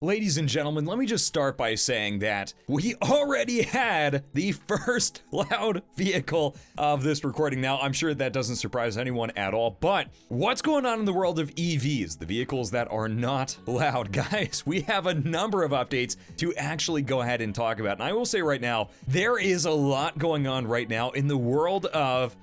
Ladies and gentlemen, let me just start by saying that we already had the first loud vehicle of this recording. Now, I'm sure that doesn't surprise anyone at all, but what's going on in the world of EVs, the vehicles that are not loud? Guys, we have a number of updates to actually go ahead and talk about. And I will say right now, there is a lot going on right now in the world of,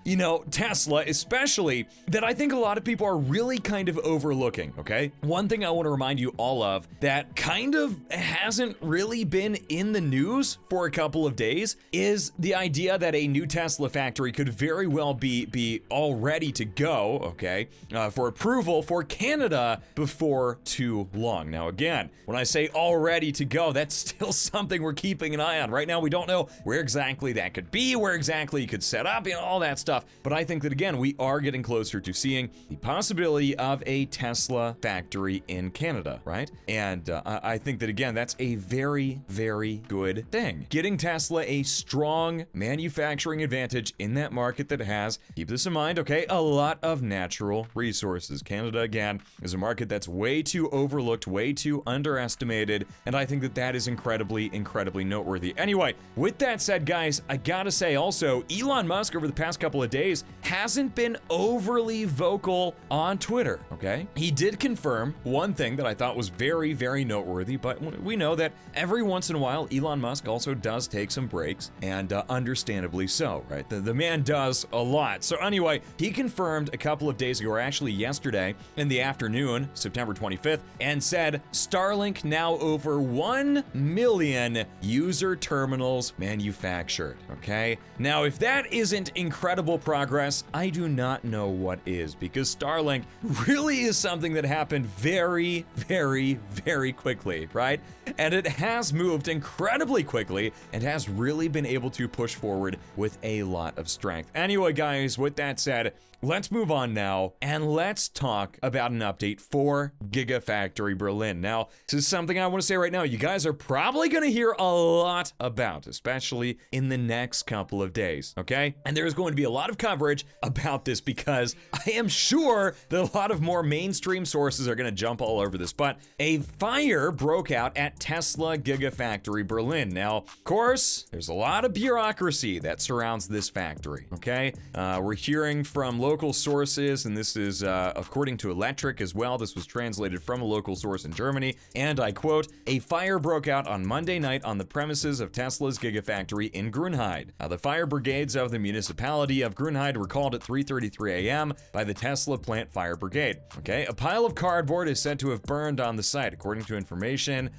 Tesla, especially, that I think a lot of people are really kind of overlooking, okay? One thing I want to remind you all of that kind of hasn't really been in the news for a couple of days is the idea that a new Tesla factory could very well be all ready to go, okay, for approval for Canada before too long. Now, again, when I say all ready to go, that's still something we're keeping an eye on. Right now, we don't know where exactly that could be, where exactly you could set up, all that stuff. But I think that, again, we are getting closer to seeing the possibility of a Tesla factory in Canada, right? And I think that, again, that's a very, very good thing. Getting Tesla a strong manufacturing advantage in that market that has, keep this in mind, okay, a lot of natural resources. Canada, again, is a market that's way too overlooked, way too underestimated, and I think that that is incredibly, incredibly noteworthy. Anyway, with that said, guys, I gotta say also, Elon Musk over the past couple of days hasn't been overly vocal on Twitter, okay? He did confirm one thing that I thought was very, very noteworthy, but we know that every once in a while, Elon Musk also does take some breaks, and understandably so, right? The man does a lot. So anyway, he confirmed a couple of days ago, or actually yesterday in the afternoon, September 25th, and said Starlink now over 1 million user terminals manufactured, okay? Now, if that isn't incredible progress, I do not know what is, because Starlink really is something that happened very, very, very quickly, right? And it has moved incredibly quickly and has really been able to push forward with a lot of strength. Anyway, guys, with that said, let's move on now and let's talk about an update for Gigafactory Berlin. Now, this is something I want to say right now, you guys are probably going to hear a lot about, especially in the next couple of days, okay? And there's going to be a lot of coverage about this because I am sure that a lot of more mainstream sources are going to jump all over this, but a fire broke out at Tesla Gigafactory Berlin. Now, of course, there's a lot of bureaucracy that surrounds this factory, okay? We're hearing from local sources, and this is according to Electric as well. This was translated from a local source in Germany, and I quote, "A fire broke out on Monday night on the premises of Tesla's Gigafactory in Grünheide. The fire brigades of the municipality of Grünheide were called at 3:33 a.m. by the Tesla plant fire brigade." Okay, a pile of cardboard is said to have burned on the site. According to information,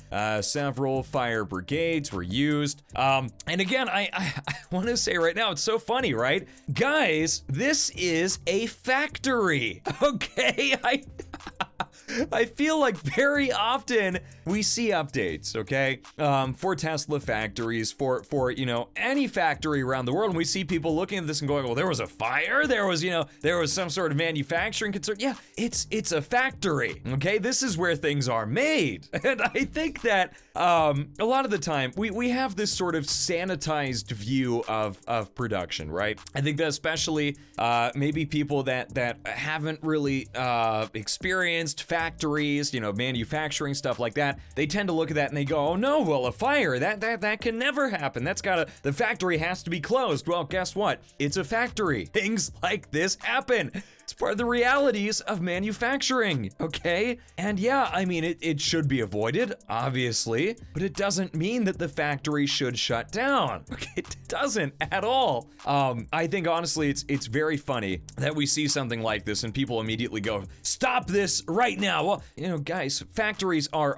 several fire brigades were used. And again, I want to say right now, it's so funny, right? Guys, this is a factory, okay? I feel like very often we see updates, okay, for Tesla factories, for any factory around the world, and we see people looking at this and going, well, there was a fire, there was some sort of manufacturing concern. Yeah, it's a factory, okay? This is where things are made. And I think that a lot of the time we have this sort of sanitized view of production, right? I think that especially maybe people that haven't really experienced factories, manufacturing stuff like that, they tend to look at that and they go, oh no, well, a fire, that can never happen. The factory has to be closed. Well, guess what? It's a factory. Things like this happen. It's part of the realities of manufacturing, okay? And yeah, I mean, it should be avoided, obviously, but it doesn't mean that the factory should shut down. Okay, it doesn't at all. I think honestly, it's very funny that we see something like this and people immediately go, stop this right now. Well, guys, factories are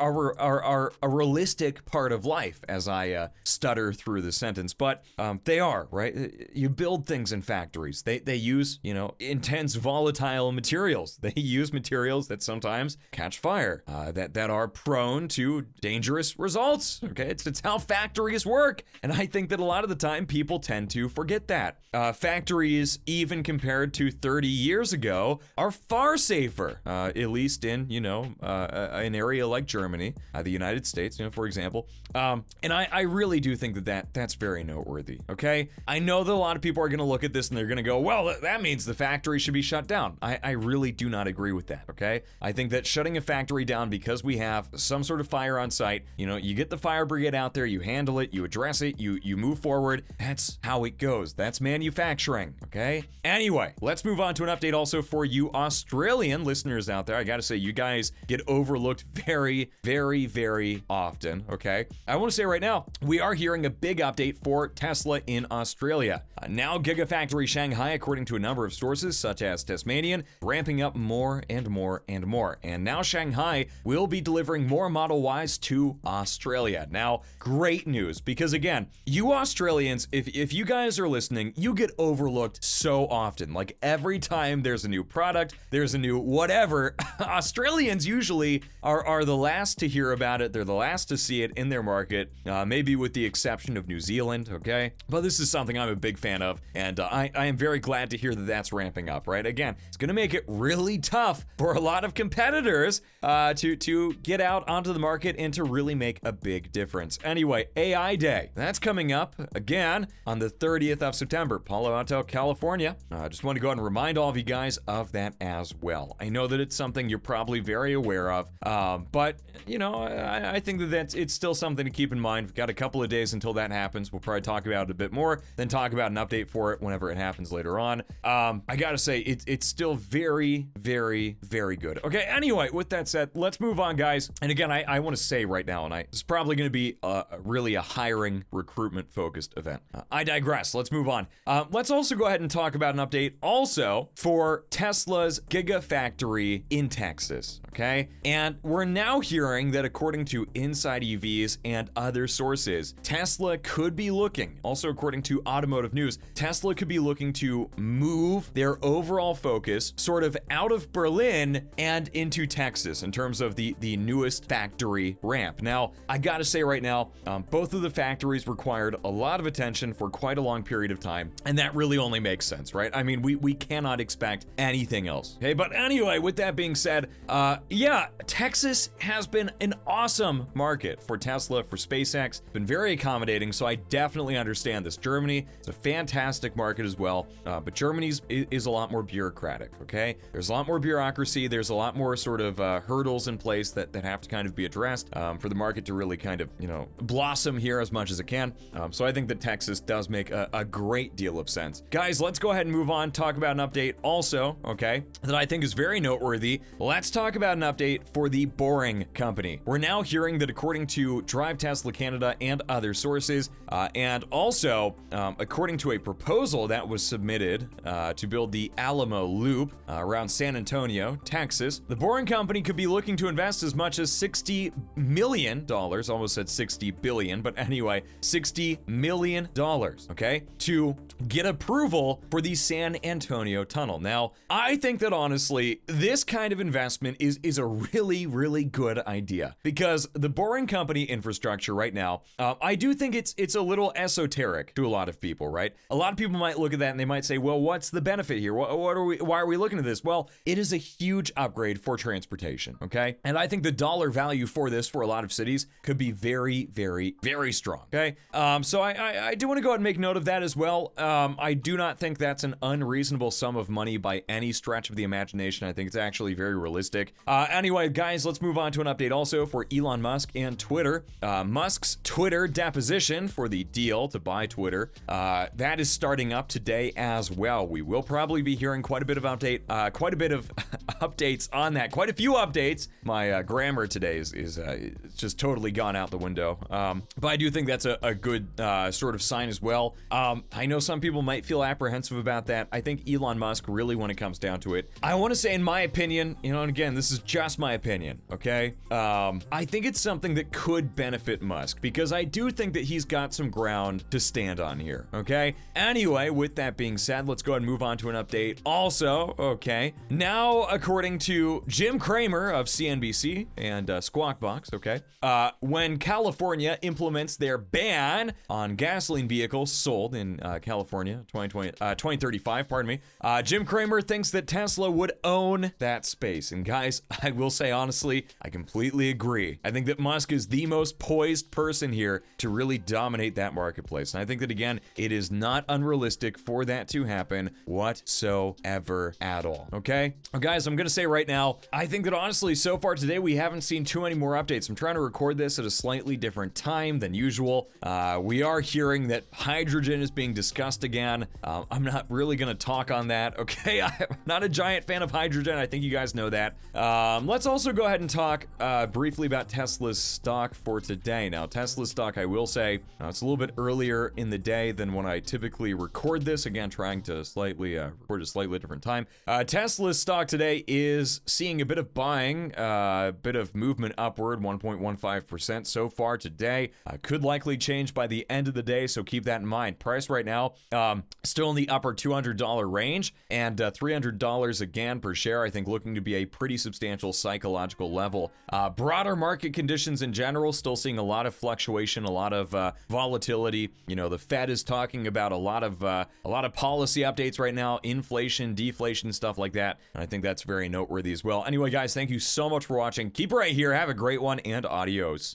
a realistic part of life, as I stutter through the sentence, but they are, right? You build things in factories. They use, intense volatile materials. They use materials that sometimes catch fire, that are prone to dangerous results. Okay, it's how factories work, and I think that a lot of the time people tend to forget that. Factories, even compared to 30 years ago, are far safer, at least in an area like Germany, the United States, for example. And I really do think that's very noteworthy. Okay, I know that a lot of people are going to look at this and they're going to go, well, that means the factory should be shut shut down. I really do not agree with that, okay? I think that shutting a factory down because we have some sort of fire on site, you get the fire brigade out there, you handle it, you address it, you move forward. That's how it goes. That's manufacturing, okay? Anyway, let's move on to an update also for you Australian listeners out there. I gotta say, you guys get overlooked very, very, very often, okay? I want to say right now, we are hearing a big update for Tesla in Australia. Now Gigafactory Shanghai, according to a number of sources such as Tasmanian, ramping up more and more and more. And now Shanghai will be delivering more Model Ys to Australia. Now, great news, because again, you Australians, if you guys are listening, you get overlooked so often. Like every time there's a new product, there's a new whatever, Australians usually are the last to hear about it. They're the last to see it in their market, maybe with the exception of New Zealand, okay? But this is something I'm a big fan of, and I am very glad to hear that that's ramping up, right? Again, it's gonna make it really tough for a lot of competitors to get out onto the market and to really make a big difference. Anyway, AI Day, that's coming up again on the 30th of September, Palo Alto, California. I just want to go ahead and remind all of you guys of that as well. I know that it's something you're probably very aware of, but I think that it's still something to keep in mind. We've got a couple of days until that happens. We'll probably talk about it a bit more, then talk about an update for it whenever it happens later on. I gotta say, it's still very, very, very good. Okay, anyway, with that said, let's move on, guys. And again, I want to say right now, and it's probably going to be really a hiring, recruitment-focused event. I digress. Let's move on. Let's also go ahead and talk about an update also for Tesla's Gigafactory in Texas, okay? And we're now hearing that according to Inside EVs and other sources, Tesla could be looking, also according to Automotive News, Tesla could be looking to move their overall focus sort of out of Berlin and into Texas in terms of the newest factory ramp. Now, I gotta say right now, both of the factories required a lot of attention for quite a long period of time, and that really only makes sense, right? I mean, we cannot expect anything else, okay? But anyway, with that being said, yeah, Texas has been an awesome market for Tesla, for SpaceX, been very accommodating, so I definitely understand this. Germany is a fantastic market as well, but Germany's is a lot more bureaucratic, okay? There's a lot more bureaucracy, there's a lot more sort of hurdles in place that have to kind of be addressed for the market to really kind of, blossom here as much as it can. So I think that Texas does make a great deal of sense. Guys, let's go ahead and move on, talk about an update also, okay, that I think is very noteworthy. Let's talk about an update for the Boring Company. We're now hearing that according to Drive Tesla Canada and other sources, and also according to a proposal that was submitted to build the Alamo Loop around San Antonio, Texas, the Boring Company could be looking to invest as much as $60 million, almost said 60 billion, but anyway, $60 million, okay, to get approval for the San Antonio tunnel. Now, I think that honestly, this kind of investment is a really, really good idea, because the Boring Company infrastructure right now, I do think it's a little esoteric to a lot of people, right? A lot of people might look at that and they might say, well, what's the benefit here? Why are we looking at this? Well, it is a huge upgrade for transportation, okay? And I think the dollar value for this for a lot of cities could be very, very, very strong, okay? So I do want to go ahead and make note of that as well. I do not think that's an unreasonable sum of money by any stretch of the imagination. I think it's actually very realistic. Anyway, guys, let's move on to an update also for Elon Musk and Twitter. Musk's Twitter deposition for the deal to buy Twitter, that is starting up today as well. We will probably be hearing quite a bit of updates on that. Quite a few updates. My grammar today is just totally gone out the window. But I do think that's a good sort of sign as well. I know some people might feel apprehensive about that. I think Elon Musk really, when it comes down to it, I want to say in my opinion, and again, this is just my opinion, okay? I think it's something that could benefit Musk, because I do think that he's got some ground to stand on here, okay? Anyway, with that being said, let's go ahead and move on to an update. Also, okay, now according to Jim Cramer of CNBC and Squawk Box, okay, when California implements their ban on gasoline vehicles sold in California, 2035, pardon me, Jim Cramer thinks that Tesla would own that space. And guys, I will say honestly, I completely agree. I think that Musk is the most poised person here to really dominate that marketplace. And I think that, again, it is not unrealistic for that to happen whatsoever. ever at all, okay? Well, guys, I'm gonna say right now, I think that honestly, so far today, we haven't seen too many more updates. I'm trying to record this at a slightly different time than usual. We are hearing that hydrogen is being discussed again. I'm not really gonna talk on that, okay? I'm not a giant fan of hydrogen. I think you guys know that. Let's also go ahead and talk briefly about Tesla's stock for today. Now, Tesla's stock, I will say, it's a little bit earlier in the day than when I typically record this. Again, trying to slightly record a slightly different time. Tesla's stock today is seeing a bit of buying, a bit of movement upward, 1.15% so far today. Could likely change by the end of the day, so keep that in mind. Price right now, still in the upper $200 range, and $300 again per share, I think looking to be a pretty substantial psychological level. Broader market conditions in general, still seeing a lot of fluctuation, a lot of volatility. You know, the Fed is talking about a lot of policy updates right now, inflation, deflation, stuff like that. And I think that's very noteworthy as well. Anyway, guys, thank you so much for watching. Keep it right here. Have a great one, and adios.